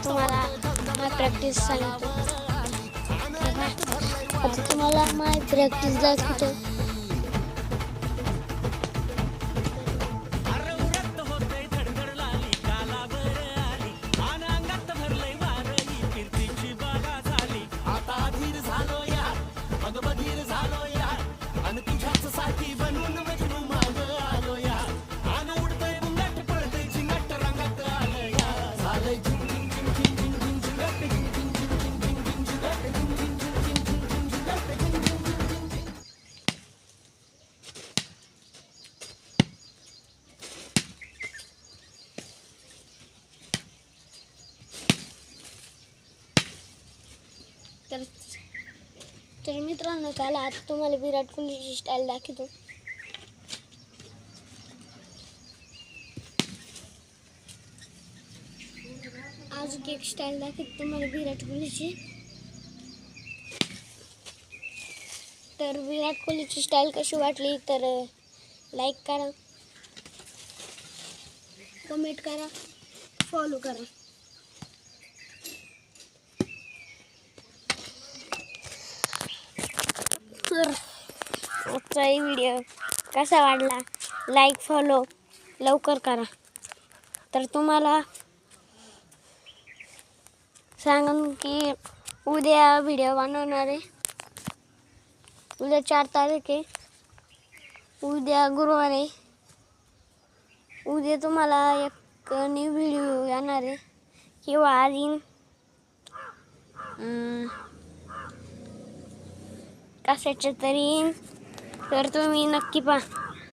तुम्हाला प्रॅक्टिस सांगतो. आता तुम्हाला माय प्रॅक्टिस दाखवतो. तर मित्रांनो, चला आता तुम्हाला विराट कोहलीची स्टाईल दाखवतो. आज एक स्टाईल दाखवतो तुम्हाला विराट कोहलीची. तर विराट कोहलीची स्टाईल कशी वाटली तर लाईक करा, कमेंट करा, फॉलो करा. तर आजचा व्हिडिओ कसा वाटला लाईक फॉलो लवकर करा. तर तुम्हाला सांगन की उद्या व्हिडिओ बनवणार आहे. उद्या 4 तारीख आहे, उद्या गुरुवार आहे. उद्या तुम्हाला एक न्यू व्हिडिओ येणार आहे किंवा आज येईन. कशाचे तरी, तर तुम्ही नक्की पहा.